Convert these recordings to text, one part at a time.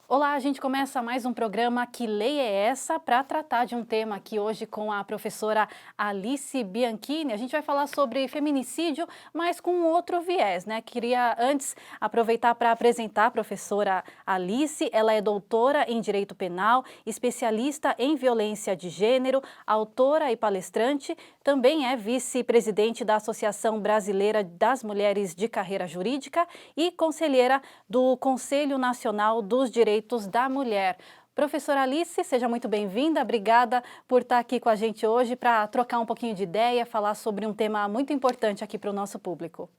Olá, a gente começa mais um programa Que Lei é Essa? Para tratar de um tema aqui hoje com a professora Alice Bianchini. A gente vai falar sobre feminicídio, mas com um outro viés, né? Queria antes aproveitar para apresentar a professora Alice. Ela é doutora em Direito Penal, especialista em violência de gênero, autora e palestrante. Também é vice-presidente da Associação Brasileira das Mulheres de Carreira Jurídica e conselheira do Conselho Nacional dos Direitos da Mulher. Professora Alice, seja muito bem-vinda. Obrigada por estar aqui com a gente hoje para trocar um pouquinho de ideia, falar sobre um tema muito importante aqui para o nosso público.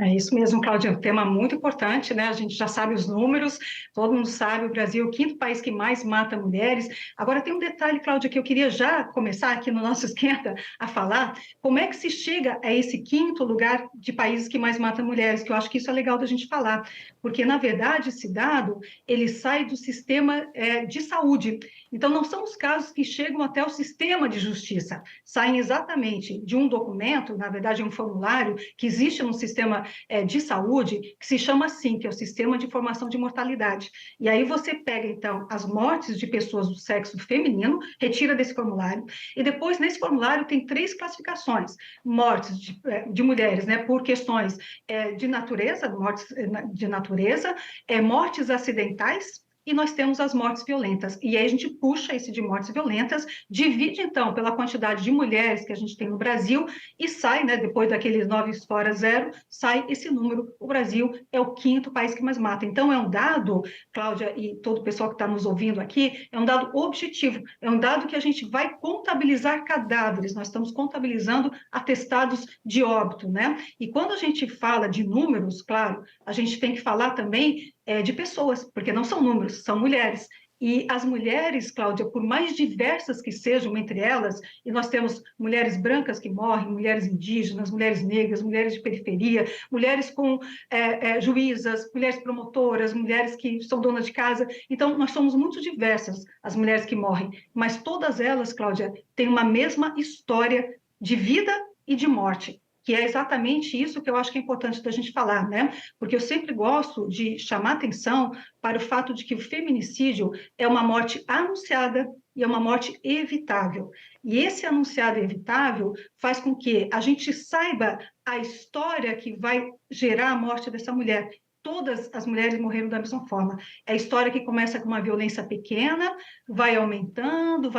É isso mesmo, Cláudia, é um tema muito importante, né? A gente já sabe os números, todo mundo sabe, o Brasil é o quinto país que mais mata mulheres. Agora, tem um detalhe, Cláudia, que eu queria já começar aqui no nosso esquenta a falar, como é que se chega a esse quinto lugar de países que mais matam mulheres, que eu acho que isso é legal da gente falar, porque, na verdade, esse dado, ele sai do sistema de saúde. Então, não são os casos que chegam até o sistema de justiça, saem exatamente de um documento, na verdade, um formulário que existe no sistema de saúde, que se chama assim, que é o Sistema de Informação de Mortalidade. E aí você pega, então, as mortes de pessoas do sexo feminino, retira desse formulário, e depois, nesse formulário, tem 3 classificações: mortes de mulheres, né, por questões de natureza, mortes de natureza, mortes acidentais, e nós temos as mortes violentas. E aí a gente puxa esse de mortes violentas, divide, então, pela quantidade de mulheres que a gente tem no Brasil e sai, né, depois daqueles 9 fora 0, sai esse número. O Brasil é o quinto país que mais mata. Então, é um dado, Cláudia e todo o pessoal que está nos ouvindo aqui, é um dado objetivo, é um dado que a gente vai contabilizar cadáveres, nós estamos contabilizando atestados de óbito, né? E quando a gente fala de números, claro, a gente tem que falar também de pessoas, porque não são números, são mulheres. E as mulheres, Cláudia, por mais diversas que sejam entre elas, e nós temos mulheres brancas que morrem, mulheres indígenas, mulheres negras, mulheres de periferia, mulheres com juízas, mulheres promotoras, mulheres que são donas de casa. Então, nós somos muito diversas, as mulheres que morrem, mas todas elas, Cláudia, têm uma mesma história de vida e de morte, que é exatamente isso que eu acho que é importante da gente falar, né? Porque eu sempre gosto de chamar atenção para o fato de que o feminicídio é uma morte anunciada e é uma morte evitável. E esse anunciado e evitável faz com que a gente saiba a história que vai gerar a morte dessa mulher. Todas as mulheres morreram da mesma forma. É a história que começa com uma violência pequena, vai aumentando,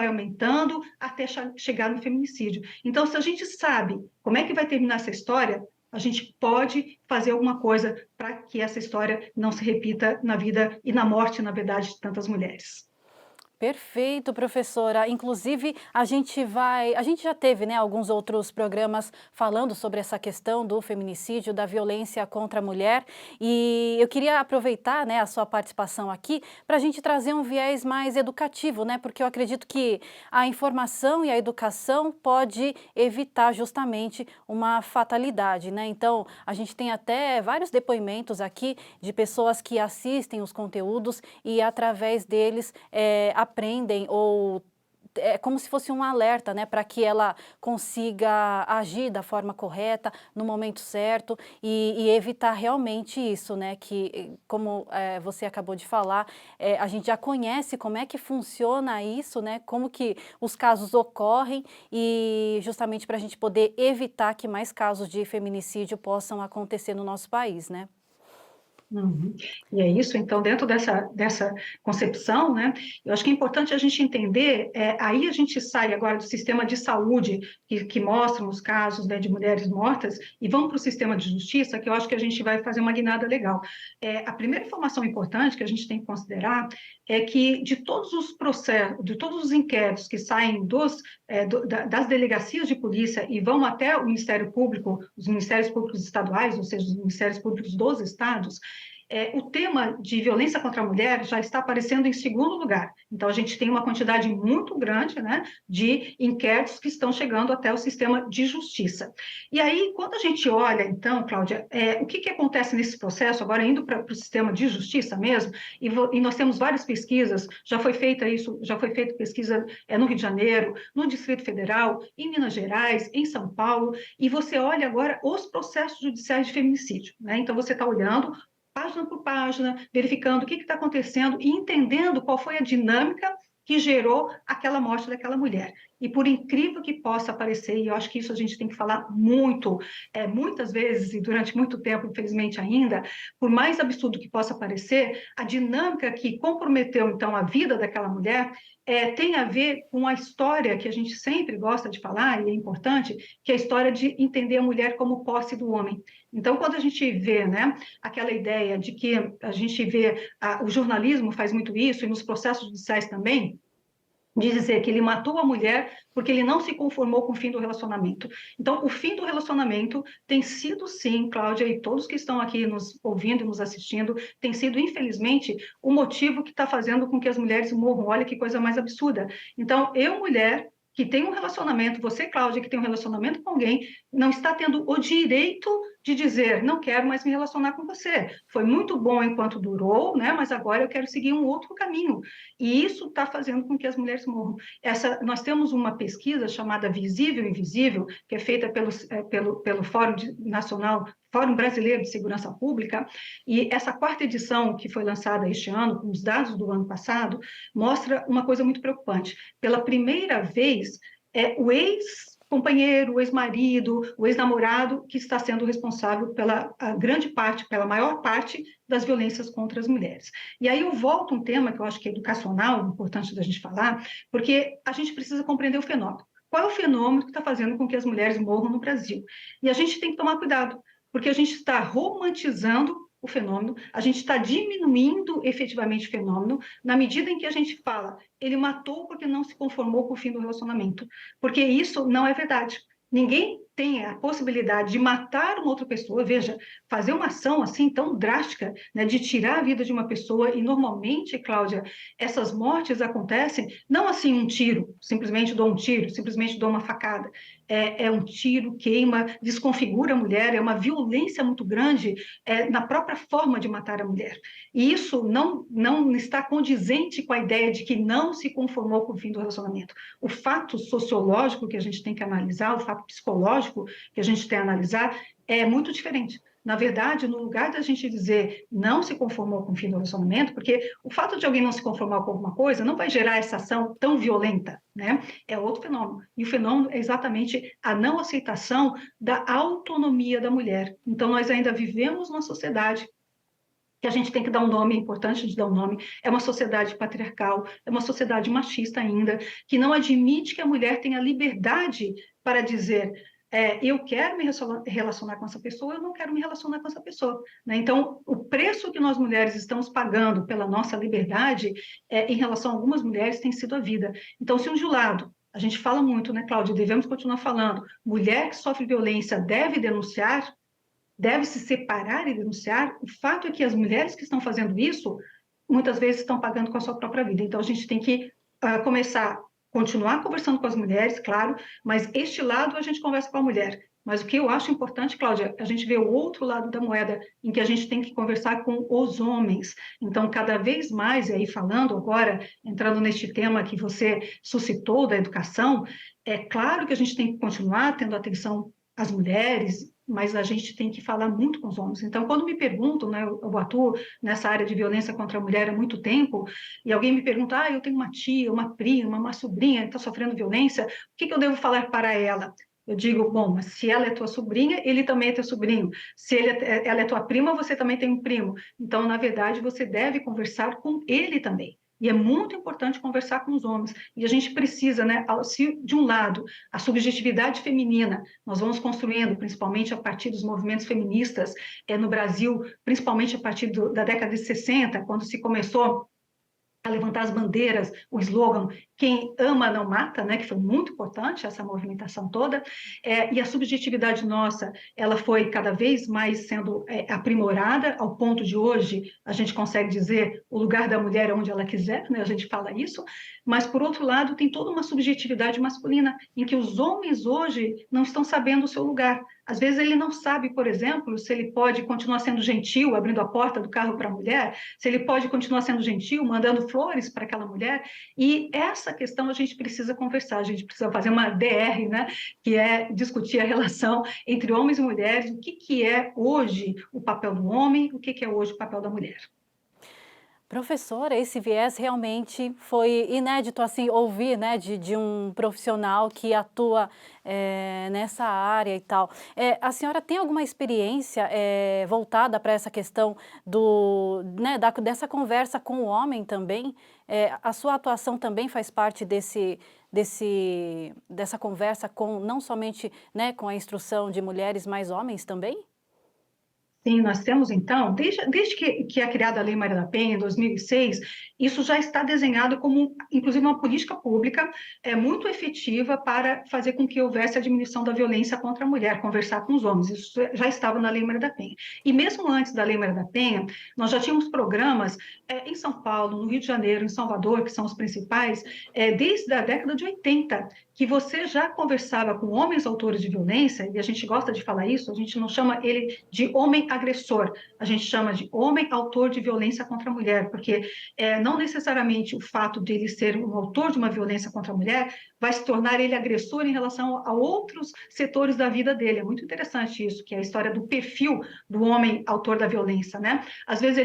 até chegar no feminicídio. Então, se a gente sabe como é que vai terminar essa história, a gente pode fazer alguma coisa para que essa história não se repita na vida e na morte, na verdade, de tantas mulheres. Perfeito, professora. Inclusive, a gente já teve, né, alguns outros programas falando sobre essa questão do feminicídio, da violência contra a mulher, e eu queria aproveitar, né, a sua participação aqui para a gente trazer um viés mais educativo, né, porque eu acredito que a informação e a educação pode evitar justamente uma fatalidade, né? Então, a gente tem até vários depoimentos aqui de pessoas que assistem os conteúdos e através deles aprendem ou é como se fosse um alerta, né, para que ela consiga agir da forma correta, no momento certo e evitar realmente isso, né, que como você acabou de falar, a gente já conhece como é que funciona isso, né, como que os casos ocorrem e justamente para a gente poder evitar que mais casos de feminicídio possam acontecer no nosso país, né? Uhum. E é isso, então, dentro dessa concepção, né, eu acho que é importante a gente entender, aí a gente sai agora do sistema de saúde, que mostram os casos, né, de mulheres mortas, e vamos para o sistema de justiça, que eu acho que a gente vai fazer uma guinada legal. A primeira informação importante que a gente tem que considerar é que de todos os processos, de todos os inquéritos que saem das delegacias de polícia e vão até o Ministério Público, os Ministérios Públicos estaduais, ou seja, os Ministérios Públicos dos estados, o tema de violência contra a mulher já está aparecendo em segundo lugar. Então, a gente tem uma quantidade muito grande, né, de inquéritos que estão chegando até o sistema de justiça. E aí, quando a gente olha, então, Cláudia, o que acontece nesse processo, agora indo para o sistema de justiça mesmo, e nós temos várias pesquisas, já foi feita pesquisa no Rio de Janeiro, no Distrito Federal, em Minas Gerais, em São Paulo, e você olha agora os processos judiciais de feminicídio, né? Então, você está olhando página por página, verificando o que está acontecendo e entendendo qual foi a dinâmica que gerou aquela morte daquela mulher. E por incrível que possa parecer, e eu acho que isso a gente tem que falar muito, muitas vezes e durante muito tempo, infelizmente ainda, por mais absurdo que possa parecer, a dinâmica que comprometeu então a vida daquela mulher tem a ver com a história que a gente sempre gosta de falar, e é importante, que é a história de entender a mulher como posse do homem. Então, quando a gente vê, né, aquela ideia de que a gente vê, o jornalismo faz muito isso, e nos processos judiciais também, de dizer que ele matou a mulher porque ele não se conformou com o fim do relacionamento. Então, o fim do relacionamento tem sido, sim, Cláudia, e todos que estão aqui nos ouvindo e nos assistindo, tem sido, infelizmente, o motivo que está fazendo com que as mulheres morram. Olha que coisa mais absurda. Então, eu, mulher, que tem um relacionamento, você, Cláudia, que tem um relacionamento com alguém, não está tendo o direito de dizer, não quero mais me relacionar com você. Foi muito bom enquanto durou, né? Mas agora eu quero seguir um outro caminho. E isso está fazendo com que as mulheres morram. Nós temos uma pesquisa chamada Visível e Invisível, que é feita pelo Nacional, Fórum Brasileiro de Segurança Pública, e essa quarta edição, que foi lançada este ano, com os dados do ano passado, mostra uma coisa muito preocupante. Pela primeira vez, o ex-companheiro, o ex-marido, o ex-namorado que está sendo responsável pela grande parte, pela maior parte das violências contra as mulheres. E aí eu volto a um tema que eu acho que é educacional, importante da gente falar, porque a gente precisa compreender o fenômeno. Qual é o fenômeno que está fazendo com que as mulheres morram no Brasil? E a gente tem que tomar cuidado, porque a gente está romantizando o fenômeno, a gente está diminuindo efetivamente o fenômeno, na medida em que a gente fala, ele matou porque não se conformou com o fim do relacionamento, porque isso não é verdade. Ninguém tem a possibilidade de matar uma outra pessoa, veja, fazer uma ação assim tão drástica, né, de tirar a vida de uma pessoa, e normalmente, Cláudia, essas mortes acontecem não assim um tiro, simplesmente dou um tiro, simplesmente dou uma facada, é um tiro, queima, desconfigura a mulher, é uma violência muito grande na própria forma de matar a mulher. E isso não está condizente com a ideia de que não se conformou com o fim do relacionamento. O fato sociológico que a gente tem que analisar, o fato psicológico que a gente tem que analisar, é muito diferente. Na verdade, no lugar da gente dizer não se conformou com o fim do relacionamento, porque o fato de alguém não se conformar com alguma coisa não vai gerar essa ação tão violenta, né? É outro fenômeno. E o fenômeno é exatamente a não aceitação da autonomia da mulher. Então, nós ainda vivemos numa sociedade que a gente tem que dar um nome, é importante de dar um nome, é uma sociedade patriarcal, é uma sociedade machista ainda, que não admite que a mulher tenha liberdade para dizer eu quero me relacionar com essa pessoa, eu não quero me relacionar com essa pessoa. Né? Então, o preço que nós mulheres estamos pagando pela nossa liberdade, em relação a algumas mulheres, tem sido a vida. Então, se de um lado, a gente fala muito, né, Cláudia, devemos continuar falando, mulher que sofre violência deve denunciar, deve se separar e denunciar, o fato é que as mulheres que estão fazendo isso, muitas vezes estão pagando com a sua própria vida. Então, a gente tem que continuar conversando com as mulheres, claro, mas este lado a gente conversa com a mulher. Mas o que eu acho importante, Cláudia, a gente vê o outro lado da moeda, em que a gente tem que conversar com os homens. Então, cada vez mais, e aí falando agora, entrando neste tema que você suscitou da educação, é claro que a gente tem que continuar tendo atenção às mulheres, mas a gente tem que falar muito com os homens. Então, quando me perguntam, né, eu atuo nessa área de violência contra a mulher há muito tempo, e alguém me pergunta, eu tenho uma tia, uma prima, uma sobrinha que está sofrendo violência, o que eu devo falar para ela? Eu digo, bom, mas se ela é tua sobrinha, ele também é teu sobrinho. Se ela é tua prima, você também tem um primo. Então, na verdade, você deve conversar com ele também. E é muito importante conversar com os homens. E a gente precisa, né, se de um lado, a subjetividade feminina, nós vamos construindo, principalmente a partir dos movimentos feministas no Brasil, principalmente a partir da década de 60, quando se começou a levantar as bandeiras, o slogan "Quem ama não mata", né, que foi muito importante essa movimentação toda, e a subjetividade nossa, ela foi cada vez mais sendo aprimorada, ao ponto de hoje a gente consegue dizer o lugar da mulher é onde ela quiser, né, a gente fala isso, mas por outro lado tem toda uma subjetividade masculina, em que os homens hoje não estão sabendo o seu lugar. Às vezes ele não sabe, por exemplo, se ele pode continuar sendo gentil, abrindo a porta do carro para a mulher, se ele pode continuar sendo gentil, mandando flores para aquela mulher, e essa questão a gente precisa conversar, a gente precisa fazer uma DR, né, que é discutir a relação entre homens e mulheres, o que é hoje o papel do homem, o que é hoje o papel da mulher. Professora, esse viés realmente foi inédito, assim, ouvir, né, de um profissional que atua nessa área e tal. A senhora tem alguma experiência voltada para essa questão né, dessa conversa com o homem também? A sua atuação também faz parte dessa conversa com, não somente, né, com a instrução de mulheres, mas homens também? Sim, nós temos então, desde que é criada a Lei Maria da Penha, em 2006, isso já está desenhado como, inclusive, uma política pública muito efetiva para fazer com que houvesse a diminuição da violência contra a mulher, conversar com os homens, isso já estava na Lei Maria da Penha. E mesmo antes da Lei Maria da Penha, nós já tínhamos programas em São Paulo, no Rio de Janeiro, em Salvador, que são os principais, desde a década de 80, que você já conversava com homens autores de violência, e a gente gosta de falar isso, a gente não chama ele de homem agressor, a gente chama de homem autor de violência contra a mulher, porque não necessariamente o fato de ele ser um autor de uma violência contra a mulher vai se tornar ele agressor em relação a outros setores da vida dele. É muito interessante isso, que é a história do perfil do homem autor da violência, né? Às vezes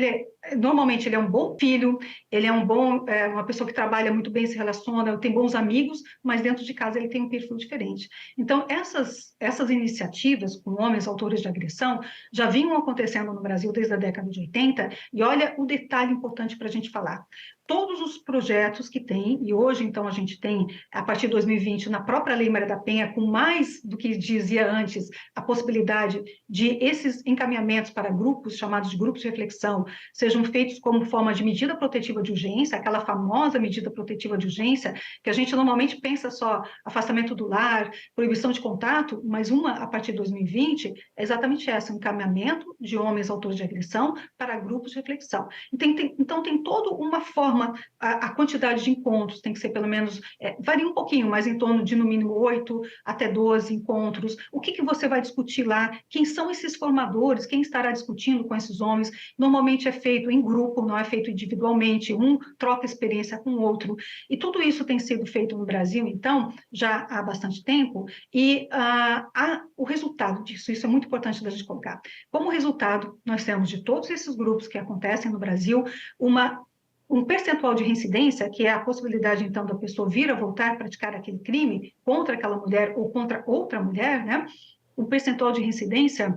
normalmente ele é um bom filho, ele é uma pessoa que trabalha muito bem, se relaciona, tem bons amigos, mas dentro de casa ele tem um perfil diferente. Então, essas iniciativas com homens autores de agressão já vinham acontecendo no Brasil desde a década de 80, e olha o detalhe importante para a gente falar. Todos os projetos que tem, e hoje, então, a gente tem, a partir de 2020, na própria Lei Maria da Penha, com mais do que dizia antes, a possibilidade de esses encaminhamentos para grupos, chamados de grupos de reflexão, sejam feitos como forma de medida protetiva de urgência, aquela famosa medida protetiva de urgência, que a gente normalmente pensa só afastamento do lar, proibição de contato, mas uma, a partir de 2020, é exatamente essa, um encaminhamento de homens autores de agressão para grupos de reflexão. Então, tem toda uma forma, a quantidade de encontros tem que ser pelo menos, varia um pouquinho, mas em torno de no mínimo 8 até 12 encontros. O que você vai discutir lá? Quem são esses formadores? Quem estará discutindo com esses homens? Normalmente é feito em grupo, não é feito individualmente, um troca experiência com o outro. E tudo isso tem sido feito no Brasil, então, já há bastante tempo, e o resultado disso, isso é muito importante da gente colocar. Como resultado, nós temos de todos esses grupos que acontecem no Brasil, um percentual de reincidência, que é a possibilidade, então, da pessoa vir a voltar a praticar aquele crime contra aquela mulher ou contra outra mulher, né? Um percentual de reincidência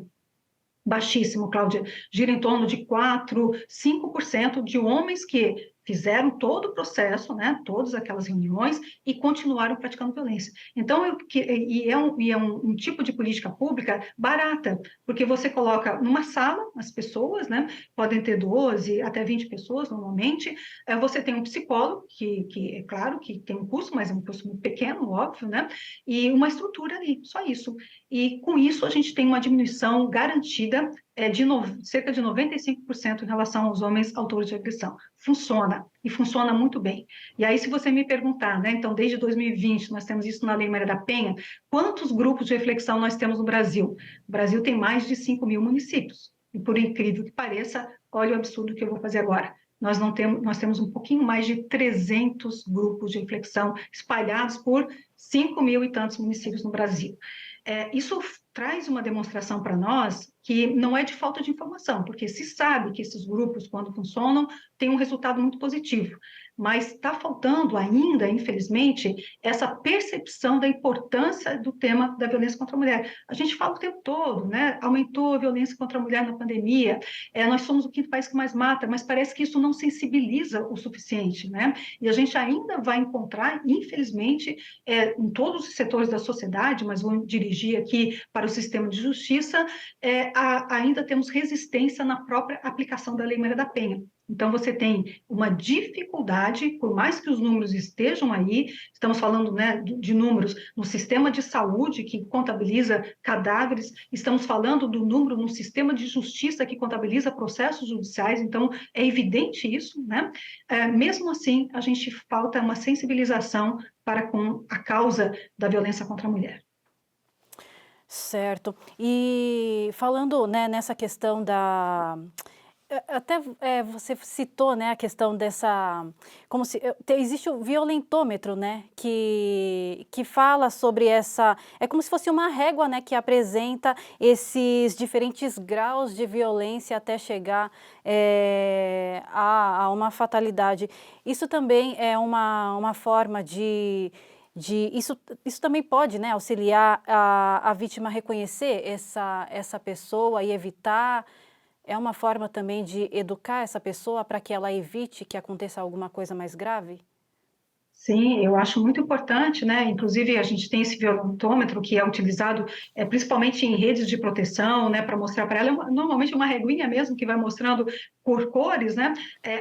baixíssimo, Cláudia, gira em torno de 4, 5% de homens que fizeram todo o processo, né, todas aquelas reuniões e continuaram praticando violência. Então, é um tipo de política pública barata, porque você coloca numa sala as pessoas, né, podem ter 12 até 20 pessoas normalmente, você tem um psicólogo, que é claro que tem um custo, mas é um custo muito pequeno, óbvio, né, e uma estrutura ali, só isso. E com isso a gente tem uma diminuição garantida de cerca de 95% em relação aos homens autores de agressão. Funciona, e funciona muito bem. E aí, se você me perguntar, né, então, desde 2020, nós temos isso na Lei Maria da Penha, quantos grupos de reflexão nós temos no Brasil? O Brasil tem mais de 5 mil municípios. E por incrível que pareça, olha o absurdo que eu vou fazer agora. Nós temos um pouquinho mais de 300 grupos de reflexão espalhados por 5 mil e tantos municípios no Brasil. Isso traz uma demonstração para nós que não é de falta de informação, porque se sabe que esses grupos, quando funcionam, têm um resultado muito positivo, mas está faltando ainda, infelizmente, essa percepção da importância do tema da violência contra a mulher. A gente fala o tempo todo, né? Aumentou a violência contra a mulher na pandemia, nós somos o quinto país que mais mata, mas parece que isso não sensibiliza o suficiente, né? E a gente ainda vai encontrar, infelizmente, em todos os setores da sociedade, mas vou dirigir aqui para o sistema de justiça, ainda temos resistência na própria aplicação da Lei Maria da Penha. Então, você tem uma dificuldade, por mais que os números estejam aí, estamos falando, né, de números no sistema de saúde, que contabiliza cadáveres, estamos falando do número no sistema de justiça, que contabiliza processos judiciais, então, é evidente isso, né? Mesmo assim, a gente falta uma sensibilização para com a causa da violência contra a mulher. Certo. E falando, né, nessa questão da até você citou, né, a questão dessa, como se existe o violentômetro, né, que fala sobre essa, é como se fosse uma régua, né, que apresenta esses diferentes graus de violência até chegar a uma fatalidade. Isso também é uma forma isso também pode, né, auxiliar a vítima a reconhecer essa pessoa e evitar. É uma forma também de educar essa pessoa para que ela evite que aconteça alguma coisa mais grave? Sim, eu acho muito importante, né? Inclusive, a gente tem esse violentômetro que é utilizado principalmente em redes de proteção, né? Para mostrar para ela, normalmente uma reguinha mesmo que vai mostrando por cores, né?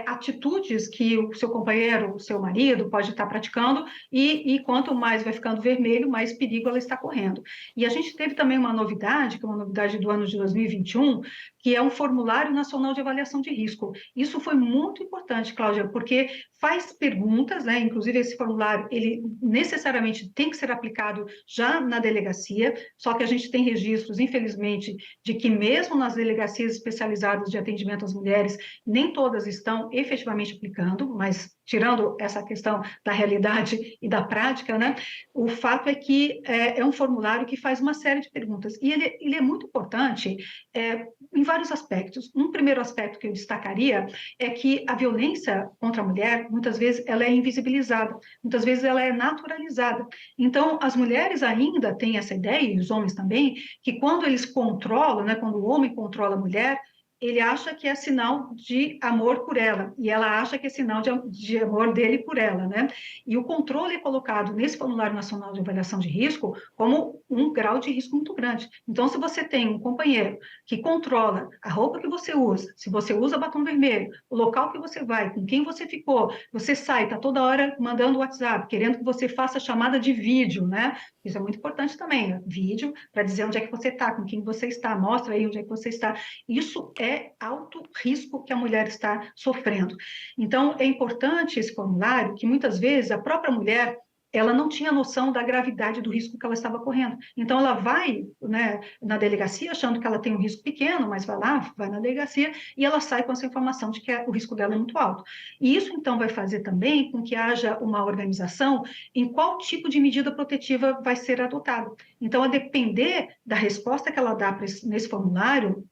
Atitudes que o seu companheiro, o seu marido pode estar praticando e quanto mais vai ficando vermelho, mais perigo ela está correndo. E a gente teve também uma novidade, que é uma novidade do ano de 2021, que é um formulário nacional de avaliação de risco. Isso foi muito importante, Cláudia, porque faz perguntas, né? Inclusive esse formulário, ele necessariamente tem que ser aplicado já na delegacia, só que a gente tem registros, infelizmente, de que mesmo nas delegacias especializadas de atendimento às mulheres, nem todas estão efetivamente aplicando, mas tirando essa questão da realidade e da prática, né? O fato é que é um formulário que faz uma série de perguntas, e ele é muito importante em vários aspectos. Um primeiro aspecto que eu destacaria é que a violência contra a mulher, muitas vezes, ela é invisibilizada, muitas vezes ela é naturalizada. Então, as mulheres ainda têm essa ideia, e os homens também, que quando eles controlam, né, quando o homem controla a mulher, ele acha que é sinal de amor por ela, e ela acha que é sinal de amor dele por ela, né? E o controle é colocado nesse Formulário Nacional de Avaliação de Risco como um grau de risco muito grande. Então, se você tem um companheiro que controla a roupa que você usa, se você usa batom vermelho, o local que você vai, com quem você ficou, você sai, está toda hora mandando WhatsApp, querendo que você faça chamada de vídeo, né? Isso é muito importante também, né? Vídeo, para dizer onde é que você está, com quem você está, mostra aí onde é que você está. Isso é alto risco que a mulher está sofrendo. Então, é importante esse formulário, que muitas vezes a própria mulher ela não tinha noção da gravidade do risco que ela estava correndo. Então, ela vai, né, na delegacia achando que ela tem um risco pequeno, mas vai lá, vai na delegacia e ela sai com essa informação de que o risco dela é muito alto. E isso, então, vai fazer também com que haja uma organização em qual tipo de medida protetiva vai ser adotada. Então, a depender da resposta que ela dá nesse formulário,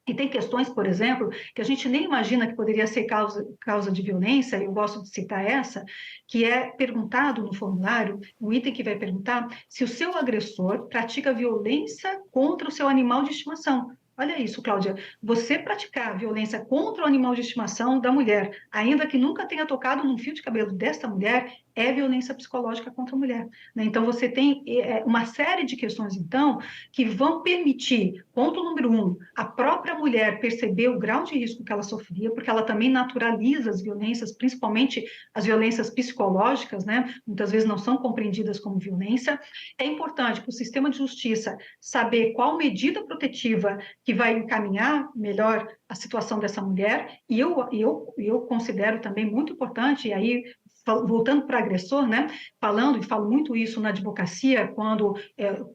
e tem questões, por exemplo, que a gente nem imagina que poderia ser causa de violência, eu gosto de citar essa, que é perguntado no formulário, o item que vai perguntar se o seu agressor pratica violência contra o seu animal de estimação. Olha isso, Cláudia. Você praticar violência contra o animal de estimação da mulher, ainda que nunca tenha tocado num fio de cabelo desta mulher, é violência psicológica contra a mulher, né? Então, você tem uma série de questões, então, que vão permitir, ponto número um, a própria mulher perceber o grau de risco que ela sofria, porque ela também naturaliza as violências, principalmente as violências psicológicas, né? Muitas vezes não são compreendidas como violência. É importante para o sistema de justiça saber qual medida protetiva que vai encaminhar melhor a situação dessa mulher, e eu considero também muito importante, e aí voltando para o agressor, né, falando, e falo muito isso na advocacia, quando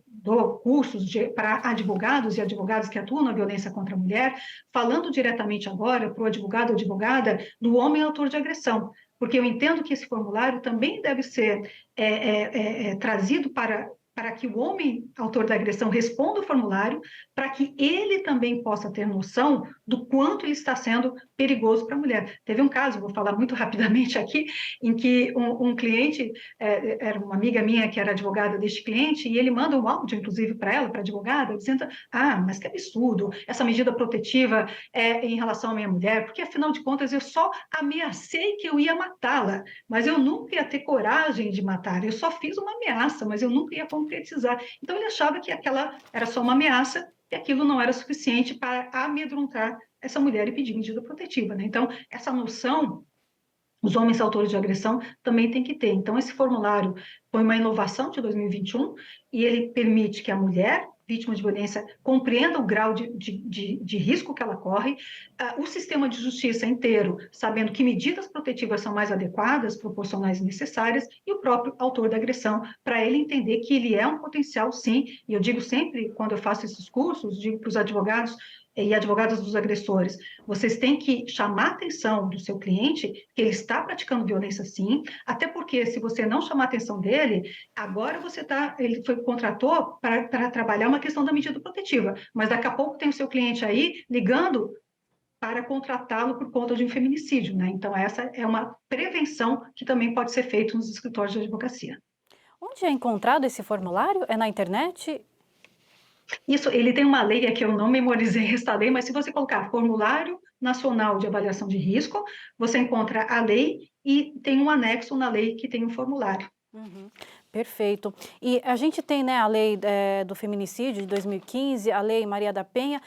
dou cursos para advogados e advogadas que atuam na violência contra a mulher, falando diretamente agora para o advogado ou advogada do homem autor de agressão, porque eu entendo que esse formulário também deve ser trazido para que o homem autor da agressão responda o formulário, para que ele também possa ter noção do quanto ele está sendo perigoso para a mulher. Teve um caso, vou falar muito rapidamente aqui, em que um cliente, era uma amiga minha que era advogada deste cliente, e ele manda um áudio, inclusive, para ela, para a advogada, dizendo, mas que absurdo, essa medida protetiva em relação à minha mulher, porque, afinal de contas, eu só ameacei que eu ia matá-la, mas eu nunca ia ter coragem de matar, eu só fiz uma ameaça, mas eu nunca ia concretizar. Então, ele achava que aquela era só uma ameaça e aquilo não era suficiente para amedrontar essa mulher e pedir medida protetiva, né? Então, essa noção os homens autores de agressão também têm que ter. Então, esse formulário foi uma inovação de 2021 e ele permite que a mulher vítima de violência compreenda o grau de risco que ela corre, o sistema de justiça inteiro, sabendo que medidas protetivas são mais adequadas, proporcionais e necessárias, e o próprio autor da agressão, para ele entender que ele é um potencial, sim, e eu digo sempre, quando eu faço esses cursos, digo para os advogados, e advogadas dos agressores, vocês têm que chamar a atenção do seu cliente que ele está praticando violência sim, até porque se você não chamar a atenção dele, agora ele contratou para trabalhar uma questão da medida protetiva, mas daqui a pouco tem o seu cliente aí ligando para contratá-lo por conta de um feminicídio, né? Então essa é uma prevenção que também pode ser feita nos escritórios de advocacia. Onde é encontrado esse formulário? É na internet? Isso, ele tem uma lei que eu não memorizei esta lei, mas se você colocar Formulário Nacional de Avaliação de Risco, você encontra a lei e tem um anexo na lei que tem um formulário. Uhum, perfeito. E a gente tem, né, a lei do feminicídio de 2015, a lei Maria da Penha.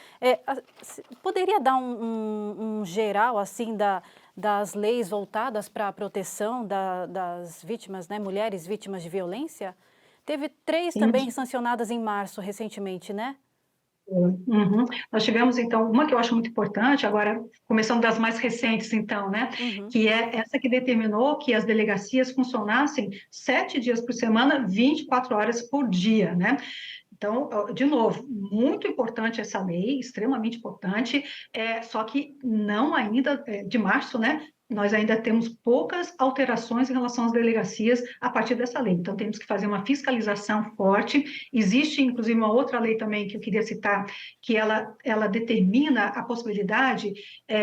Poderia dar um geral assim das leis voltadas para a proteção das vítimas, né, mulheres vítimas de violência? Teve 3 Sim. também sancionadas em março, recentemente, né? Uhum. Nós tivemos, então, uma que eu acho muito importante, agora, começando das mais recentes, então, né, Uhum. que é essa que determinou que as delegacias funcionassem 7 dias por semana, 24 horas por dia, né? Então, de novo, muito importante essa lei, extremamente importante, só que não ainda, de março, né? Nós ainda temos poucas alterações em relação às delegacias a partir dessa lei. Então, temos que fazer uma fiscalização forte. Existe, inclusive, uma outra lei também que eu queria citar, que ela determina a possibilidade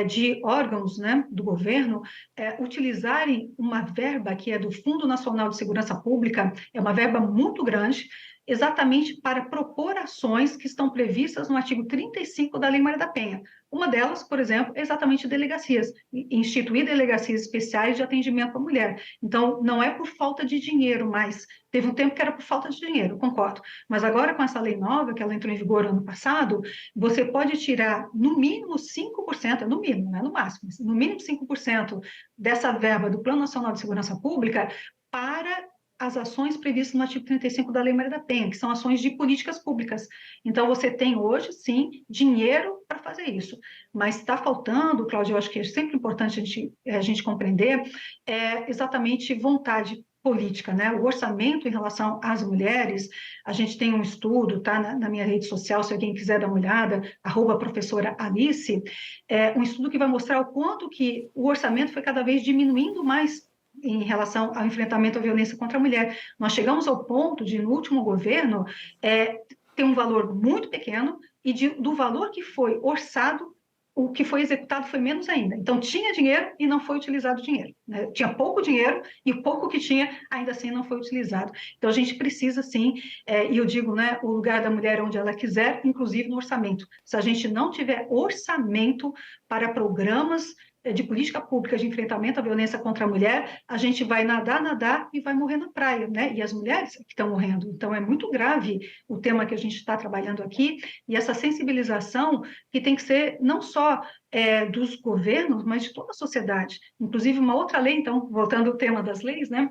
de órgãos, né, do governo utilizarem uma verba que é do Fundo Nacional de Segurança Pública, é uma verba muito grande, exatamente para propor ações que estão previstas no artigo 35 da Lei Maria da Penha. Uma delas, por exemplo, é exatamente delegacias, instituir delegacias especiais de atendimento à mulher. Então, não é por falta de dinheiro, mas teve um tempo que era por falta de dinheiro, concordo. Mas agora, com essa lei nova, que ela entrou em vigor ano passado, você pode tirar no mínimo 5%, no mínimo, não é no máximo, mas no mínimo 5% dessa verba do Plano Nacional de Segurança Pública para as ações previstas no artigo 35 da Lei Maria da Penha, que são ações de políticas públicas. Então, você tem hoje, sim, dinheiro para fazer isso. Mas está faltando, Cláudia, eu acho que é sempre importante a gente compreender, exatamente vontade política, né? O orçamento em relação às mulheres, a gente tem um estudo, tá na minha rede social, se alguém quiser dar uma olhada, @professora Alice, um estudo que vai mostrar o quanto que o orçamento foi cada vez diminuindo mais em relação ao enfrentamento à violência contra a mulher. Nós chegamos ao ponto de, no último governo, ter um valor muito pequeno e do valor que foi orçado, o que foi executado foi menos ainda. Então, tinha dinheiro e não foi utilizado o dinheiro, né? Tinha pouco dinheiro e o pouco que tinha, ainda assim, não foi utilizado. Então, a gente precisa, sim, e eu digo, né, o lugar da mulher é onde ela quiser, inclusive no orçamento. Se a gente não tiver orçamento para programas de política pública de enfrentamento à violência contra a mulher, a gente vai nadar e vai morrer na praia, né? E as mulheres que estão morrendo. Então, é muito grave o tema que a gente está trabalhando aqui, e essa sensibilização que tem que ser não só dos governos, mas de toda a sociedade. Inclusive, uma outra lei, então, voltando ao tema das leis, né?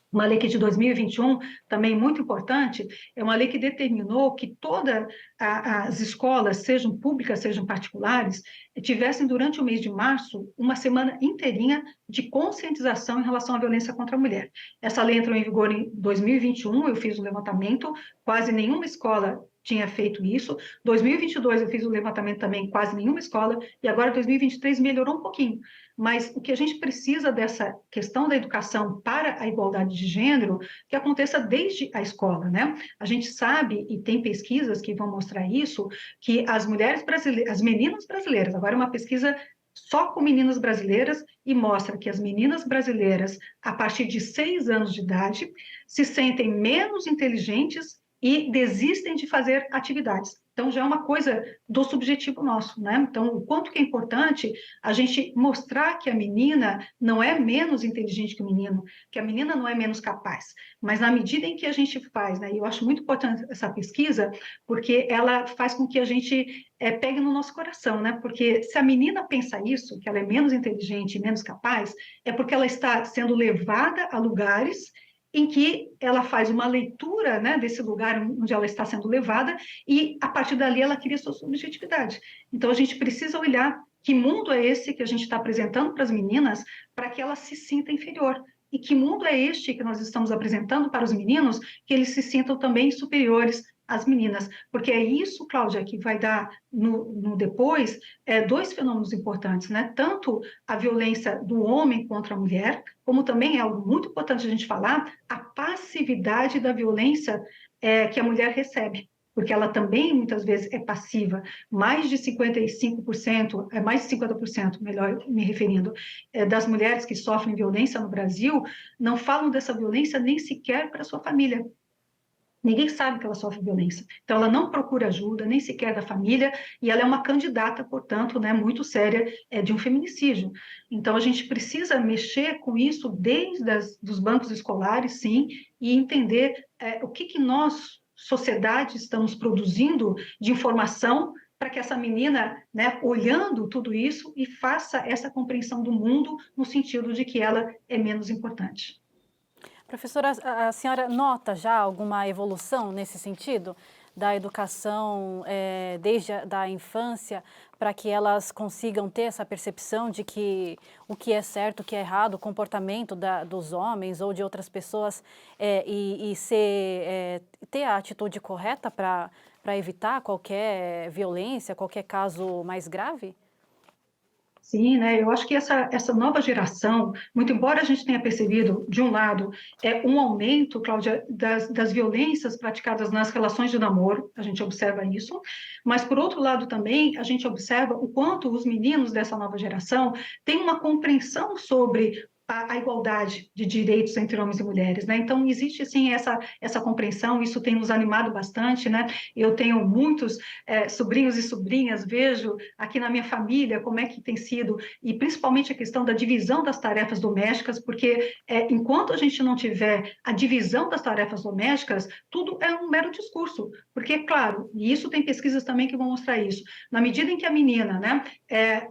Uma lei que de 2021, também muito importante, é uma lei que determinou que todas as escolas, sejam públicas, sejam particulares, tivessem durante o mês de março uma semana inteirinha de conscientização em relação à violência contra a mulher. Essa lei entrou em vigor em 2021, eu fiz o levantamento, quase nenhuma escola tinha feito isso. 2022 eu fiz o levantamento também, quase nenhuma escola, e agora 2023 melhorou um pouquinho. Mas o que a gente precisa dessa questão da educação para a igualdade de gênero, que aconteça desde a escola, né? A gente sabe, e tem pesquisas que vão mostrar isso, que as mulheres brasileiras, as meninas brasileiras, agora é uma pesquisa só com meninas brasileiras, e mostra que as meninas brasileiras, a partir de 6 anos de idade, se sentem menos inteligentes e desistem de fazer atividades. Então, já é uma coisa do subjetivo nosso, né? Então, o quanto que é importante a gente mostrar que a menina não é menos inteligente que o menino, que a menina não é menos capaz, mas na medida em que a gente faz, né? E eu acho muito importante essa pesquisa, porque ela faz com que a gente pegue no nosso coração, né? Porque se a menina pensa isso, que ela é menos inteligente e menos capaz, é porque ela está sendo levada a lugares em que ela faz uma leitura, né, desse lugar onde ela está sendo levada e, a partir dali, ela cria sua subjetividade. Então, a gente precisa olhar que mundo é esse que a gente está apresentando para as meninas para que elas se sintam inferior. E que mundo é este que nós estamos apresentando para os meninos que eles se sintam também superiores às meninas? Porque é isso, Cláudia, que vai dar no depois dois fenômenos importantes, né? Tanto a violência do homem contra a mulher, como também é algo muito importante a gente falar, a passividade da violência que a mulher recebe, porque ela também muitas vezes é passiva, mais de 55%, mais de 50%, melhor me referindo, das mulheres que sofrem violência no Brasil, não falam dessa violência nem sequer para a sua família. Ninguém sabe que ela sofre violência. Então, ela não procura ajuda, nem sequer da família, e ela é uma candidata, portanto, né, muito séria de um feminicídio. Então, a gente precisa mexer com isso desde dos bancos escolares, sim, e entender o que nós, sociedade, estamos produzindo de informação para que essa menina, né, olhando tudo isso, e faça essa compreensão do mundo no sentido de que ela é menos importante. Professora, a senhora nota já alguma evolução nesse sentido da educação desde da infância para que elas consigam ter essa percepção de que o que é certo, o que é errado, o comportamento dos homens ou de outras pessoas ter a atitude correta para evitar qualquer violência, qualquer caso mais grave? Sim, né? Eu acho que essa nova geração, muito embora a gente tenha percebido, de um lado, um aumento, Cláudia, das violências praticadas nas relações de namoro, a gente observa isso, mas, por outro lado, também, a gente observa o quanto os meninos dessa nova geração têm uma compreensão sobre a igualdade de direitos entre homens e mulheres, né? Então, existe, sim, essa compreensão, isso tem nos animado bastante, né? Eu tenho muitos sobrinhos e sobrinhas, vejo aqui na minha família como é que tem sido, e principalmente a questão da divisão das tarefas domésticas, porque enquanto a gente não tiver a divisão das tarefas domésticas, tudo é um mero discurso, porque, claro, e isso tem pesquisas também que vão mostrar isso, na medida em que a menina, né,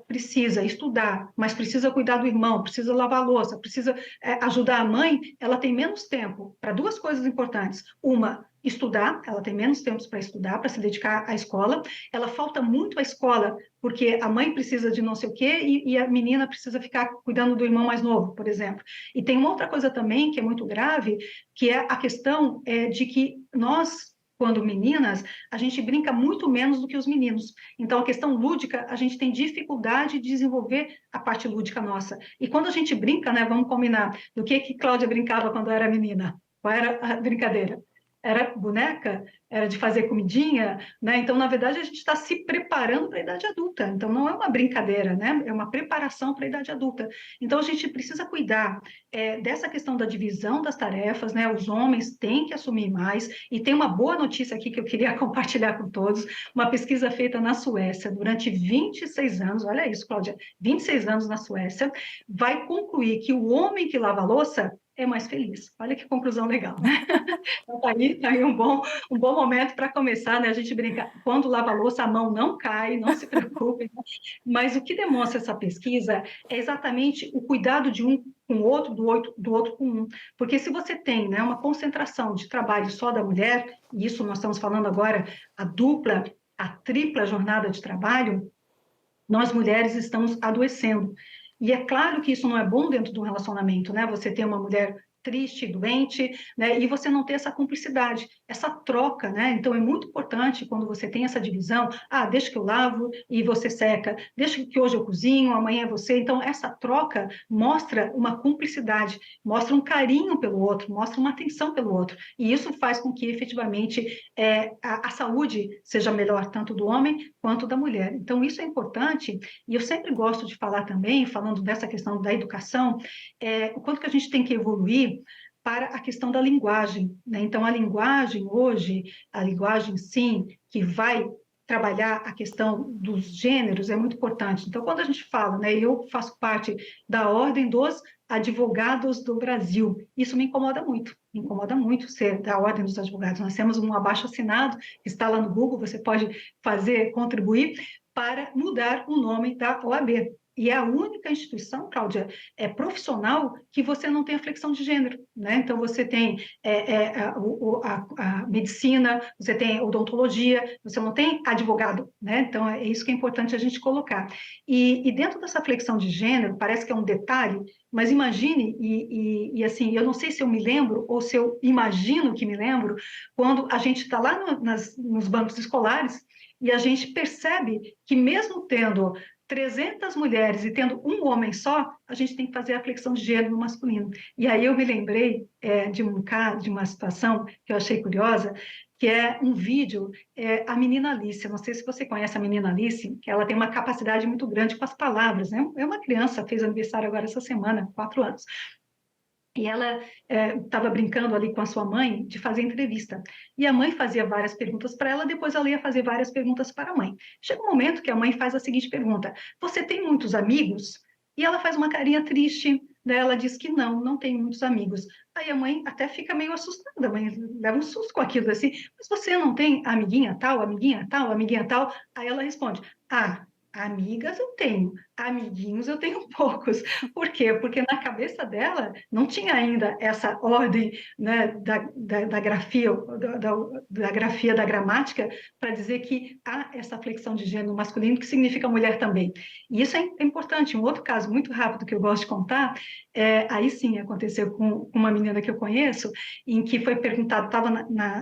precisa estudar, mas precisa cuidar do irmão, precisa lavar a louça, precisa ajudar a mãe, ela tem menos tempo para duas coisas importantes. Uma, estudar, ela tem menos tempo para estudar, para se dedicar à escola, ela falta muito à escola, porque a mãe precisa de não sei o quê e a menina precisa ficar cuidando do irmão mais novo, por exemplo. E tem uma outra coisa também que é muito grave, que é a questão de que nós, quando meninas, a gente brinca muito menos do que os meninos. Então, a questão lúdica, a gente tem dificuldade de desenvolver a parte lúdica nossa. E quando a gente brinca, né, vamos combinar, do que Cláudia brincava quando era menina? Qual era a brincadeira? Era boneca, era de fazer comidinha, né? Então, na verdade, a gente está se preparando para a idade adulta. Então, não é uma brincadeira, né? É uma preparação para a idade adulta. Então, a gente precisa cuidar dessa questão da divisão das tarefas, né? Os homens têm que assumir mais. E tem uma boa notícia aqui que eu queria compartilhar com todos. Uma pesquisa feita na Suécia durante 26 anos, olha isso, Cláudia, 26 anos na Suécia, vai concluir que o homem que lava a louça é mais feliz. Olha que conclusão legal, né? Então, tá aí um bom momento para começar, né? A gente brincar. Quando lava a louça, a mão não cai, não se preocupe. Mas o que demonstra essa pesquisa é exatamente o cuidado de um com o outro, do outro com um. Porque se você tem, né, uma concentração de trabalho só da mulher, e isso nós estamos falando agora, a dupla, a tripla jornada de trabalho, nós mulheres estamos adoecendo. E é claro que isso não é bom dentro de um relacionamento, né? Você ter uma mulher triste, doente, né? E você não ter essa cumplicidade, essa troca, né? Então é muito importante quando você tem essa divisão, deixa que eu lavo e você seca, deixa que hoje eu cozinho, amanhã é você. Então essa troca mostra uma cumplicidade, mostra um carinho pelo outro, mostra uma atenção pelo outro. E isso faz com que efetivamente a saúde seja melhor tanto do homem quanto da mulher. Então isso é importante e eu sempre gosto de falar também, falando dessa questão da educação, o quanto que a gente tem que evoluir para a questão da linguagem, né? Então, a linguagem hoje, a linguagem, sim, que vai trabalhar a questão dos gêneros é muito importante. Então, quando a gente fala, né, eu faço parte da Ordem dos Advogados do Brasil, isso me incomoda muito ser da Ordem dos Advogados. Nós temos um abaixo-assinado, que está lá no Google, você pode fazer, contribuir para mudar o nome da OAB. E é a única instituição, Cláudia, profissional que você não tem a flexão de gênero, né? Então, você tem a medicina, você tem odontologia, você não tem advogado, né? Então, é isso que é importante a gente colocar. E dentro dessa flexão de gênero, parece que é um detalhe, mas imagine, assim, eu não sei se eu me lembro ou se eu imagino que me lembro, quando a gente está lá nos bancos escolares e a gente percebe que mesmo tendo 300 mulheres e tendo um homem só, a gente tem que fazer a flexão de gênero no masculino. E aí eu me lembrei de um caso, de uma situação que eu achei curiosa, que é um vídeo, a menina Alice, não sei se você conhece a menina Alice, que ela tem uma capacidade muito grande com as palavras, né? É uma criança, fez aniversário agora essa semana, 4 anos. E ela estava brincando ali com a sua mãe de fazer entrevista. E a mãe fazia várias perguntas para ela, depois ela ia fazer várias perguntas para a mãe. Chega um momento que a mãe faz a seguinte pergunta: Você tem muitos amigos? E ela faz uma carinha triste, né? Ela diz que não tem muitos amigos. Aí a mãe até fica meio assustada, a mãe leva um susto com aquilo assim: Mas você não tem amiguinha tal, amiguinha tal, amiguinha tal? Aí ela responde: amigas eu tenho, amiguinhos eu tenho poucos. Por quê? Porque na cabeça dela não tinha ainda essa ordem, né, da grafia, da grafia, da gramática, para dizer que há essa flexão de gênero masculino, que significa mulher também. E isso é importante. Um outro caso muito rápido que eu gosto de contar, aí sim aconteceu com uma menina que eu conheço, em que foi perguntado, estava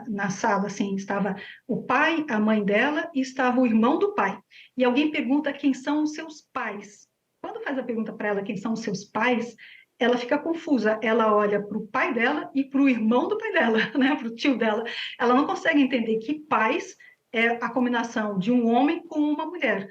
na sala, assim, estava o pai, a mãe dela, e estava o irmão do pai. E alguém pergunta quem são os seus pais. Quando faz a pergunta para ela quem são os seus pais, ela fica confusa. Ela olha para o pai dela e para o irmão do pai dela, né? Para o tio dela. Ela não consegue entender que pais é a combinação de um homem com uma mulher.